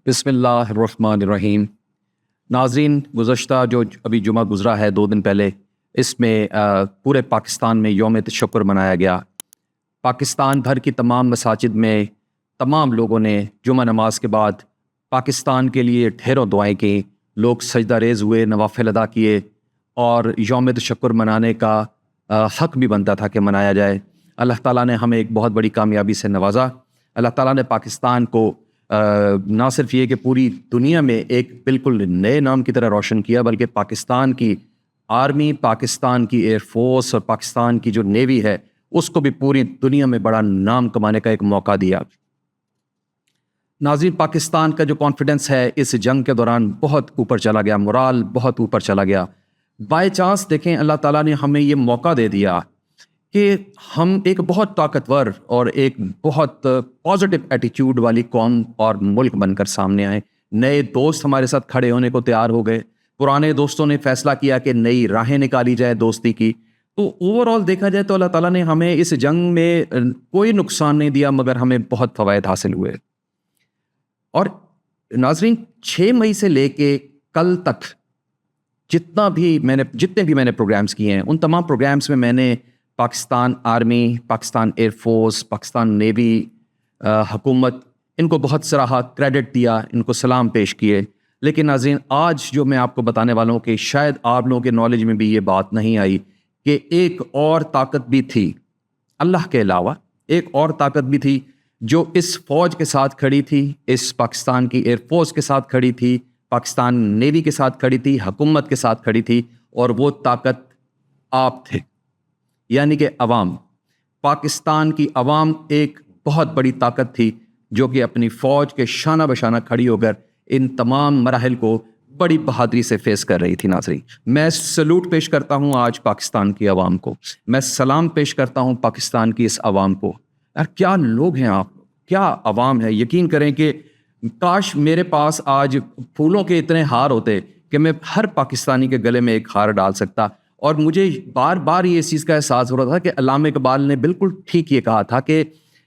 بسم اللہ الرحمن الرحیم۔ ناظرین، گزشتہ جو ابھی جمعہ گزرا ہے 2 دن پہلے، اس میں پورے پاکستان میں یوم تشکر منایا گیا۔ پاکستان بھر کی تمام مساجد میں تمام لوگوں نے جمعہ نماز کے بعد پاکستان کے لیے ڈھیروں دعائیں کی، لوگ سجدہ ریز ہوئے، نوافل ادا کیے، اور یوم تشکر منانے کا حق بھی بنتا تھا کہ منایا جائے۔ اللہ تعالیٰ نے ہمیں ایک بہت بڑی کامیابی سے نوازا۔ اللہ تعالیٰ نے پاکستان کو نہ صرف یہ کہ پوری دنیا میں ایک بالکل نئے نام کی طرح روشن کیا، بلکہ پاکستان کی آرمی، پاکستان کی ایئر فورس اور پاکستان کی جو نیوی ہے، اس کو بھی پوری دنیا میں بڑا نام کمانے کا ایک موقع دیا۔ ناظرین، پاکستان کا جو کانفیڈنس ہے اس جنگ کے دوران بہت اوپر چلا گیا، مورال بہت اوپر چلا گیا۔ بائی چانس دیکھیں، اللہ تعالیٰ نے ہمیں یہ موقع دے دیا کہ ہم ایک بہت طاقتور اور ایک بہت پازیٹیو ایٹیٹیوڈ والی قوم اور ملک بن کر سامنے آئے۔ نئے دوست ہمارے ساتھ کھڑے ہونے کو تیار ہو گئے، پرانے دوستوں نے فیصلہ کیا کہ نئی راہیں نکالی جائے دوستی کی۔ تو اوور آل دیکھا جائے تو اللہ تعالیٰ نے ہمیں اس جنگ میں کوئی نقصان نہیں دیا، مگر ہمیں بہت فوائد حاصل ہوئے۔ اور ناظرین، 6 مئی سے لے کے کل تک جتنے بھی میں نے پروگرامز کیے ہیں، ان تمام پروگرامز میں نے Pakistan army, Pakistan air force, Pakistan navy, حکومت، ان کو بہت سراہا، کریڈٹ دیا، ان کو سلام پیش کیے۔ لیکن ناظرین، آج جو میں آپ کو بتانے والا ہوں کہ شاید آپ لوگوں کے نالج میں بھی یہ بات نہیں آئی کہ ایک اور طاقت بھی تھی اللہ کے علاوہ، ایک اور طاقت بھی تھی جو اس فوج کے ساتھ کھڑی تھی، اس پاکستان کی ایئر فورس کے ساتھ کھڑی تھی، پاکستان نیوی کے ساتھ کھڑی تھی، حکومت کے ساتھ کھڑی تھی، اور وہ طاقت آپ تھے، یعنی کہ عوام۔ پاکستان کی عوام ایک بہت بڑی طاقت تھی جو کہ اپنی فوج کے شانہ بشانہ کھڑی ہو کر ان تمام مراحل کو بڑی بہادری سے فیس کر رہی تھی۔ ناظرین، میں سلوٹ پیش کرتا ہوں آج پاکستان کی عوام کو، میں سلام پیش کرتا ہوں پاکستان کی اس عوام کو۔ یار کیا لوگ ہیں آپ، کیا عوام ہے! یقین کریں کہ کاش میرے پاس آج پھولوں کے اتنے ہار ہوتے کہ میں ہر پاکستانی کے گلے میں ایک ہار ڈال سکتا۔ اور مجھے بار بار یہ اس چیز کا احساس ہو رہا تھا کہ علامہ اقبال نے بالکل ٹھیک یہ کہا تھا کہ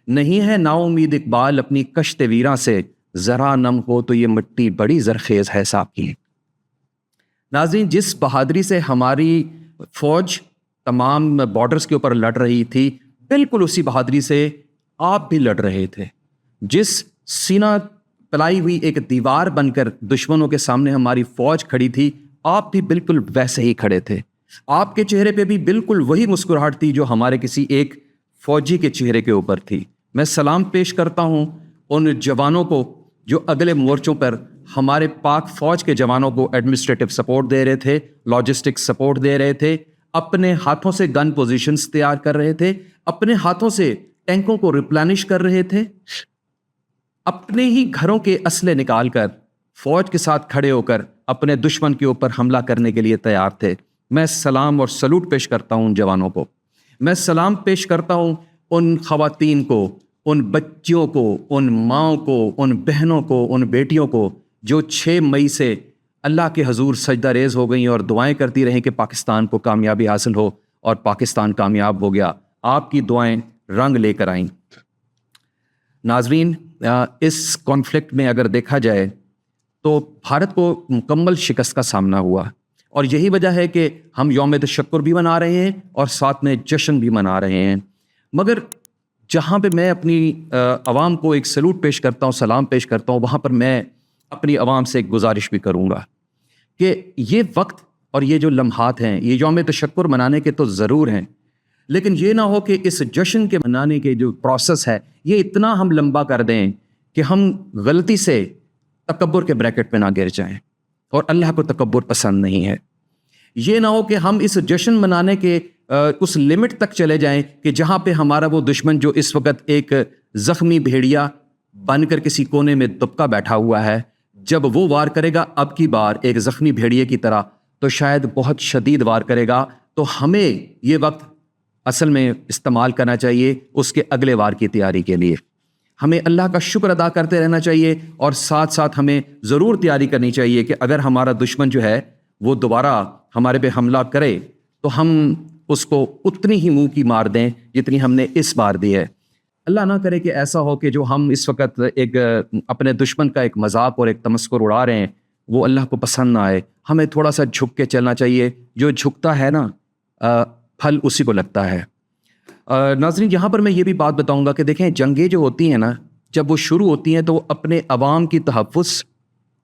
نہیں ہے نا امید اقبال اپنی کشت ویراں سے، ذرا نم ہو تو یہ مٹی بڑی زرخیز ہے صاحب کی۔ ناظرین، جس بہادری سے ہماری فوج تمام بارڈرز کے اوپر لڑ رہی تھی، بالکل اسی بہادری سے آپ بھی لڑ رہے تھے۔ جس سینہ پلائی ہوئی ایک دیوار بن کر دشمنوں کے سامنے ہماری فوج کھڑی تھی، آپ بھی بالکل ویسے ہی کھڑے تھے۔ آپ کے چہرے پہ بھی بالکل وہی مسکراہٹ تھی جو ہمارے کسی ایک فوجی کے چہرے کے اوپر تھی۔ میں سلام پیش کرتا ہوں ان جوانوں کو جو اگلے مورچوں پر ہمارے پاک فوج کے جوانوں کو ایڈمنسٹریٹو سپورٹ دے رہے تھے، لاجسٹک سپورٹ دے رہے تھے، اپنے ہاتھوں سے گن پوزیشنز تیار کر رہے تھے، اپنے ہاتھوں سے ٹینکوں کو ریپلینش کر رہے تھے، اپنے ہی گھروں کے اسلحے نکال کر فوج کے ساتھ کھڑے ہو کر اپنے دشمن کے اوپر حملہ کرنے کے لیے تیار تھے۔ میں سلام اور سلوٹ پیش کرتا ہوں ان جوانوں کو۔ میں سلام پیش کرتا ہوں ان خواتین کو، ان بچیوں کو، ان ماؤں کو، ان بہنوں کو، ان بیٹیوں کو جو 6 مئی سے اللہ کے حضور سجدہ ریز ہو گئیں اور دعائیں کرتی رہیں کہ پاکستان کو کامیابی حاصل ہو، اور پاکستان کامیاب ہو گیا۔ آپ کی دعائیں رنگ لے کر آئیں۔ ناظرین، اس کانفلکٹ میں اگر دیکھا جائے تو بھارت کو مکمل شکست کا سامنا ہوا، اور یہی وجہ ہے کہ ہم یوم تشکر بھی منا رہے ہیں اور ساتھ میں جشن بھی منا رہے ہیں۔ مگر جہاں پہ میں اپنی عوام کو ایک سلوٹ پیش کرتا ہوں، سلام پیش کرتا ہوں، وہاں پر میں اپنی عوام سے ایک گزارش بھی کروں گا کہ یہ وقت اور یہ جو لمحات ہیں، یہ یوم تشکر منانے کے تو ضرور ہیں، لیکن یہ نہ ہو کہ اس جشن کے منانے کے جو پروسیس ہے یہ اتنا ہم لمبا کر دیں کہ ہم غلطی سے تکبر کے بریکٹ پہ نہ گر جائیں، اور اللہ کو تکبر پسند نہیں ہے۔ یہ نہ ہو کہ ہم اس جشن منانے کے اس لمٹ تک چلے جائیں کہ جہاں پہ ہمارا وہ دشمن جو اس وقت ایک زخمی بھیڑیا بن کر کسی کونے میں دبکا بیٹھا ہوا ہے، جب وہ وار کرے گا اب کی بار ایک زخمی بھیڑیے کی طرح، تو شاید بہت شدید وار کرے گا۔ تو ہمیں یہ وقت اصل میں استعمال کرنا چاہیے اس کے اگلے وار کی تیاری کے لیے۔ ہمیں اللہ کا شکر ادا کرتے رہنا چاہیے، اور ساتھ ساتھ ہمیں ضرور تیاری کرنی چاہیے کہ اگر ہمارا دشمن جو ہے وہ دوبارہ ہمارے پہ حملہ کرے تو ہم اس کو اتنی ہی منہ کی مار دیں جتنی ہم نے اس بار دی ہے۔ اللہ نہ کرے کہ ایسا ہو کہ جو ہم اس وقت ایک اپنے دشمن کا ایک مذاق اور ایک تمسخر اڑا رہے ہیں وہ اللہ کو پسند نہ آئے. ہمیں تھوڑا سا جھک کے چلنا چاہیے. جو جھکتا ہے نا پھل اسی کو لگتا ہے. ناظرین یہاں پر میں یہ بھی بات بتاؤں گا کہ دیکھیں جنگیں جو ہوتی ہیں نا جب وہ شروع ہوتی ہیں تو وہ اپنے عوام کی تحفظ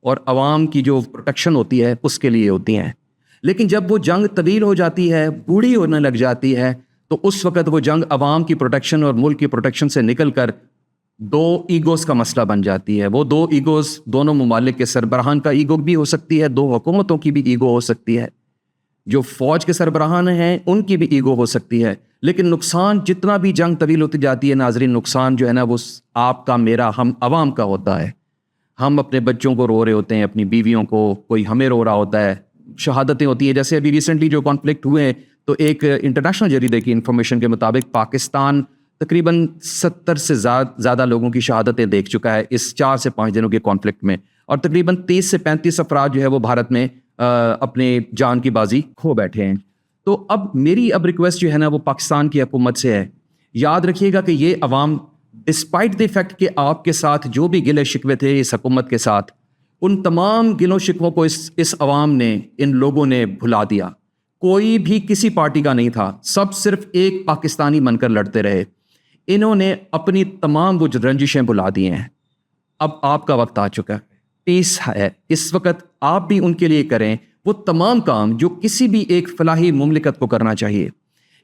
اور عوام کی جو پروٹیکشن ہوتی ہے اس کے لیے ہوتی ہیں. لیکن جب وہ جنگ طویل ہو جاتی ہے بوڑھی ہونے لگ جاتی ہے تو اس وقت وہ جنگ عوام کی پروٹیکشن اور ملک کی پروٹیکشن سے نکل کر دو ایگوز کا مسئلہ بن جاتی ہے. وہ دو ایگوز دونوں ممالک کے سربراہان کا ایگو بھی ہو سکتی ہے, دو حکومتوں کی بھی ایگو ہو سکتی ہے, جو فوج کے سربراہان ہیں ان کی بھی ایگو ہو سکتی ہے. لیکن نقصان جتنا بھی جنگ طویل ہوتی جاتی ہے ناظرین نقصان جو ہے نا وہ آپ کا میرا ہم عوام کا ہوتا ہے. ہم اپنے بچوں کو رو رہے ہوتے ہیں, اپنی بیویوں کو, کوئی ہمیں رو رہا ہوتا ہے, شہادتیں ہوتی ہیں. جیسے ابھی ریسنٹلی جو کانفلکٹ ہوئے ہیں تو ایک انٹرنیشنل جریدے کی انفارمیشن کے مطابق پاکستان تقریباً 70 سے زیادہ لوگوں کی شہادتیں دیکھ چکا ہے اس 4 سے 5 دنوں کے کانفلکٹ میں, اور تقریباً 30 سے 35 افراد جو ہے وہ بھارت میں اپنے جان کی بازی کھو بیٹھے ہیں. تو اب میری ریکویسٹ جو ہے نا وہ پاکستان کی حکومت سے ہے, یاد رکھیے گا کہ یہ عوام ڈسپائٹ دی فیکٹ کہ آپ کے ساتھ جو بھی گلے شکوے تھے اس حکومت کے ساتھ, ان تمام گلوں شکووں کو اس عوام نے, ان لوگوں نے بھلا دیا. کوئی بھی کسی پارٹی کا نہیں تھا, سب صرف ایک پاکستانی بن کر لڑتے رہے. انہوں نے اپنی تمام وہ رنجشیں بھلا دی ہیں. اب آپ کا وقت آ چکا ہے, پیس ہے اس وقت, آپ بھی ان کے لیے کریں وہ تمام کام جو کسی بھی ایک فلاحی مملکت کو کرنا چاہیے.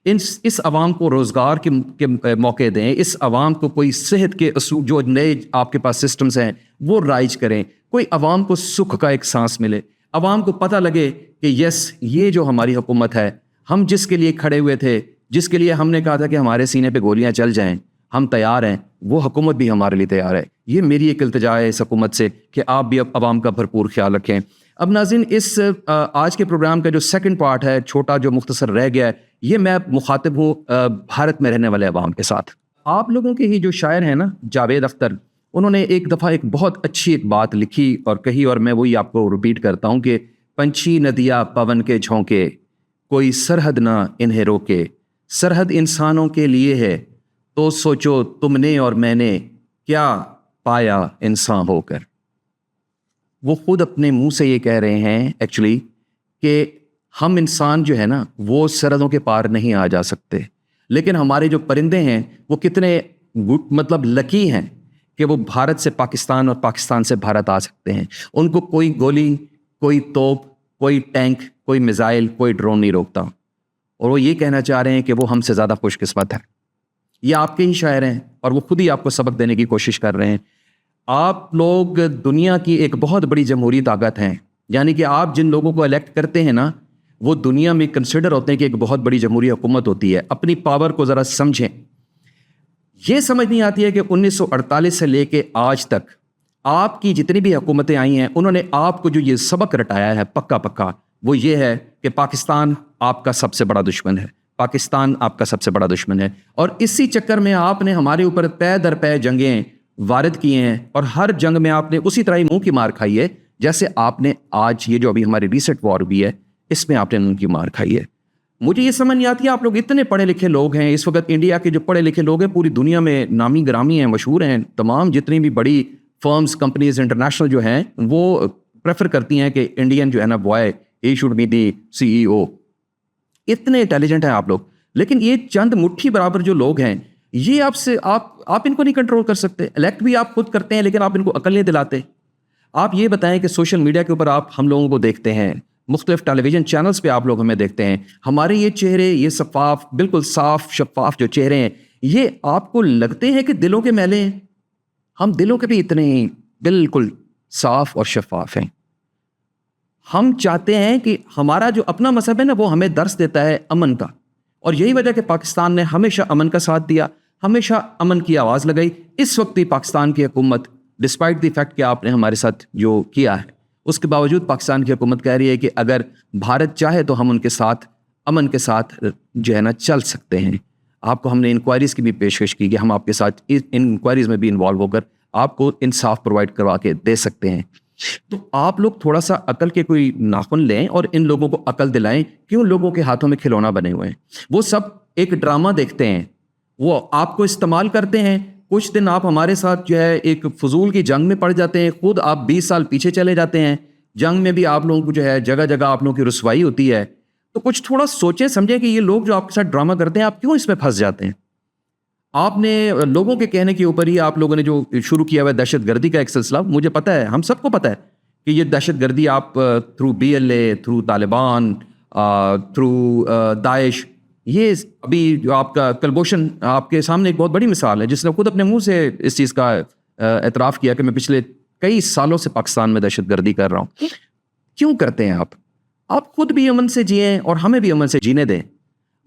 اس عوام کو روزگار کے موقع دیں, اس عوام کو کوئی صحت کے اصول جو نئے آپ کے پاس سسٹمز ہیں وہ رائج کریں, کوئی عوام کو سکھ کا ایک سانس ملے, عوام کو پتہ لگے کہ یس یہ جو ہماری حکومت ہے, ہم جس کے لیے کھڑے ہوئے تھے, جس کے لیے ہم نے کہا تھا کہ ہمارے سینے پہ گولیاں چل جائیں, ہم تیار ہیں, وہ حکومت بھی ہمارے لیے تیار ہے. یہ میری ایک التجا ہے اس حکومت سے کہ آپ بھی اب عوام کا بھرپور خیال رکھیں. اب ناظرین اس آج کے پروگرام کا جو سیکنڈ پارٹ ہے, چھوٹا جو مختصر رہ گیا ہے, یہ میں مخاطب ہوں بھارت میں رہنے والے عوام کے ساتھ. آپ لوگوں کے ہی جو شاعر ہیں نا جاوید اختر, انہوں نے ایک دفعہ ایک بہت اچھی ایک بات لکھی اور کہی, اور میں وہی آپ کو ریپیٹ کرتا ہوں کہ پنچھی ندیا پون کے جھونکے, کوئی سرحد نہ انہیں روکے, سرحد انسانوں کے لیے ہے تو سوچو تم نے اور میں نے کیا پایا انسان ہو کر. وہ خود اپنے منہ سے یہ کہہ رہے ہیں ایکچولی کہ ہم انسان جو ہے نا وہ سرحدوں کے پار نہیں آ جا سکتے, لیکن ہمارے جو پرندے ہیں وہ کتنے مطلب لکی ہیں کہ وہ بھارت سے پاکستان اور پاکستان سے بھارت آ سکتے ہیں. ان کو کوئی گولی, کوئی توپ, کوئی ٹینک, کوئی میزائل, کوئی ڈرون نہیں روکتا. اور وہ یہ کہنا چاہ رہے ہیں کہ وہ ہم سے زیادہ خوش قسمت ہے. یہ آپ کے ہی شاعر ہیں اور وہ خود ہی آپ کو سبق دینے کی کوشش کر رہے ہیں. آپ لوگ دنیا کی ایک بہت بڑی جمہوری طاقت ہیں, یعنی کہ آپ جن لوگوں کو الیکٹ کرتے ہیں نا وہ دنیا میں کنسیڈر ہوتے ہیں کہ ایک بہت بڑی جمہوری حکومت ہوتی ہے. اپنی پاور کو ذرا سمجھیں. یہ سمجھ نہیں آتی ہے کہ 1948 سے لے کے آج تک آپ کی جتنی بھی حکومتیں آئی ہیں انہوں نے آپ کو جو یہ سبق رٹایا ہے پکا وہ یہ ہے کہ پاکستان آپ کا سب سے بڑا دشمن ہے, پاکستان آپ کا سب سے بڑا دشمن ہے. اور اسی چکر میں آپ نے ہمارے اوپر پے در پے جنگیں وارد کیے ہیں, اور ہر جنگ میں آپ نے اسی طرح ہی منہ کی مار کھائی ہے جیسے آپ نے آج یہ جو ابھی ہماری ریسنٹ وار بھی ہے اس میں آپ نے منہ کی مار کھائی ہے. مجھے یہ سمجھ نہیں آتی ہے, آپ لوگ اتنے پڑھے لکھے لوگ ہیں اس وقت, انڈیا کے جو پڑھے لکھے لوگ ہیں پوری دنیا میں نامی گرامی ہیں, مشہور ہیں, تمام جتنی بھی بڑی فرمز کمپنیز انٹرنیشنل جو ہیں وہ پریفر کرتی ہیں کہ انڈین جو ہے نا بوائے ہی شوڈ بی دی CEO. اتنے انٹیلیجنٹ ہیں آپ لوگ, لیکن یہ چند مٹھی برابر جو لوگ ہیں یہ آپ ان کو نہیں کنٹرول کر سکتے. الیکٹ بھی آپ خود کرتے ہیں لیکن آپ ان کو عقل نہیں دلاتے. آپ یہ بتائیں کہ سوشل میڈیا کے اوپر آپ ہم لوگوں کو دیکھتے ہیں, مختلف ٹیلی ویژن چینلز پہ آپ لوگ ہمیں دیکھتے ہیں, ہمارے یہ چہرے, یہ شفاف, بالکل صاف شفاف جو چہرے ہیں, یہ آپ کو لگتے ہیں کہ دلوں کے میلے ہیں. ہم دلوں کے بھی اتنے بالکل صاف اور شفاف ہیں. ہم چاہتے ہیں کہ ہمارا جو اپنا مذہب ہے نا وہ ہمیں درس دیتا ہے امن کا, اور یہی وجہ کہ پاکستان نے ہمیشہ امن کا ساتھ دیا, ہمیشہ امن کی آواز لگائی. اس وقت بھی پاکستان کی حکومت ڈسپائٹ دی فیکٹ کہ آپ نے ہمارے ساتھ جو کیا ہے اس کے باوجود پاکستان کی حکومت کہہ رہی ہے کہ اگر بھارت چاہے تو ہم ان کے ساتھ امن کے ساتھ جو ہے نا چل سکتے ہیں. آپ کو ہم نے انکوائریز کی بھی پیشکش کی کہ ہم آپ کے ساتھ ان انکوائریز میں بھی انوالو ہو کر آپ کو انصاف پرووائڈ کروا کے دے سکتے ہیں. تو آپ لوگ تھوڑا سا عقل کے کوئی ناخن لیں اور ان لوگوں کو عقل دلائیں کہ ان لوگوں کے ہاتھوں میں کھلونا بنے ہوئے ہیں. وہ سب ایک ڈرامہ دیکھتے ہیں, وہ آپ کو استعمال کرتے ہیں، کچھ دن آپ ہمارے ساتھ جو ہے ایک فضول کی جنگ میں پڑ جاتے ہیں، خود آپ 20 سال پیچھے چلے جاتے ہیں، جنگ میں بھی آپ لوگوں کو جو ہے جگہ جگہ آپ لوگوں کی رسوائی ہوتی ہے. تو کچھ تھوڑا سوچیں سمجھیں کہ یہ لوگ جو آپ کے ساتھ ڈرامہ کرتے ہیں آپ کیوں اس میں پھنس جاتے ہیں. آپ نے لوگوں کے کہنے کے اوپر ہی آپ لوگوں نے جو شروع کیا ہوا ہے دہشت گردی کا ایک سلسلہ، مجھے پتہ ہے، ہم سب کو پتہ ہے کہ یہ دہشت گردی آپ through BLA، through Taliban, through داعش، یہ ابھی جو آپ کا کلبھوشن آپ کے سامنے ایک بہت بڑی مثال ہے جس نے خود اپنے منہ سے اس چیز کا اعتراف کیا کہ میں پچھلے کئی سالوں سے پاکستان میں دہشت گردی کر رہا ہوں. کیوں کرتے ہیں آپ خود بھی امن سے جئیں اور ہمیں بھی امن سے جینے دیں.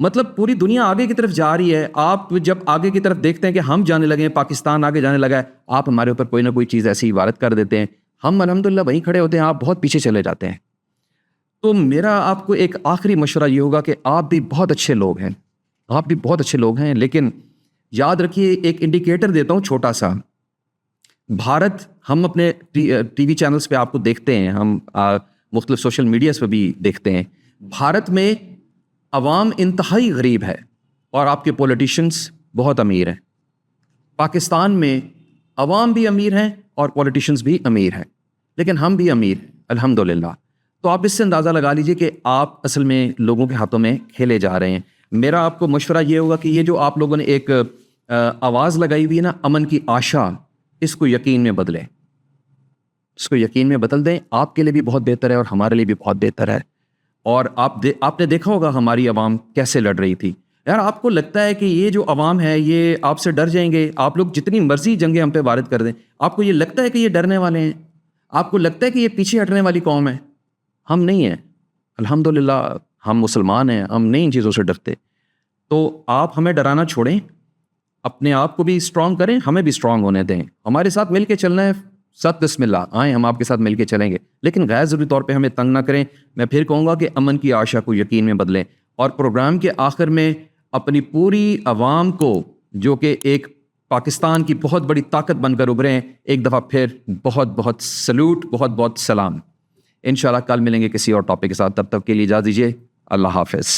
مطلب پوری دنیا آگے کی طرف جا رہی ہے، آپ جب آگے کی طرف دیکھتے ہیں کہ ہم جانے لگے ہیں، پاکستان آگے جانے لگا ہے، آپ ہمارے اوپر کوئی نہ کوئی چیز ایسی وارد کر دیتے ہیں، ہم الحمدللہ وہیں کھڑے ہوتے ہیں، آپ بہت پیچھے چلے جاتے ہیں. تو میرا آپ کو ایک آخری مشورہ یہ ہوگا کہ آپ بھی بہت اچھے لوگ ہیں، آپ بھی بہت اچھے لوگ ہیں، لیکن یاد رکھیے ایک انڈیکیٹر دیتا ہوں چھوٹا سا. بھارت، ہم اپنے ٹی وی چینلز پہ آپ کو دیکھتے ہیں، ہم مختلف سوشل میڈیاز پہ بھی دیکھتے ہیں، بھارت میں عوام انتہائی غریب ہے اور آپ کے پولیٹیشنز بہت امیر ہیں. پاکستان میں عوام بھی امیر ہیں اور پولیٹیشنز بھی امیر ہیں، لیکن ہم بھی امیر ہیں الحمدللہ. تو آپ اس سے اندازہ لگا لیجئے کہ آپ اصل میں لوگوں کے ہاتھوں میں کھیلے جا رہے ہیں. میرا آپ کو مشورہ یہ ہوگا کہ یہ جو آپ لوگوں نے ایک آواز لگائی ہوئی ہے نا، امن کی آشا، اس کو یقین میں بدلیں، اس کو یقین میں بدل دیں. آپ کے لیے بھی بہت بہتر ہے اور ہمارے لیے بھی بہت بہتر ہے. اور آپ نے دیکھا ہوگا ہماری عوام کیسے لڑ رہی تھی. یار آپ کو لگتا ہے کہ یہ جو عوام ہے یہ آپ سے ڈر جائیں گے؟ آپ لوگ جتنی مرضی جنگیں ہم پہ وارد کر دیں، آپ کو یہ لگتا ہے کہ یہ ڈرنے والے ہیں؟ آپ کو لگتا ہے کہ یہ پیچھے ہٹنے والی قوم ہے؟ ہم نہیں ہیں الحمدللہ، ہم مسلمان ہیں، ہم نہیں ان چیزوں سے ڈرتے. تو آپ ہمیں ڈرانا چھوڑیں، اپنے آپ کو بھی اسٹرانگ کریں، ہمیں بھی اسٹرانگ ہونے دیں. ہمارے ساتھ مل کے چلنا ہے، ساتھ بسم اللہ آئیں، ہم آپ کے ساتھ مل کے چلیں گے، لیکن غیر ضروری طور پہ ہمیں تنگ نہ کریں. میں پھر کہوں گا کہ امن کی آشا کو یقین میں بدلیں. اور پروگرام کے آخر میں اپنی پوری عوام کو، جو کہ ایک پاکستان کی بہت بڑی طاقت بن کر ابھرے ہیں، ایک دفعہ پھر بہت بہت سلوٹ، بہت بہت سلام. انشاءاللہ کل ملیں گے کسی اور ٹاپک کے ساتھ، تب تک کے لیے اجازت دیجیے. اللہ حافظ.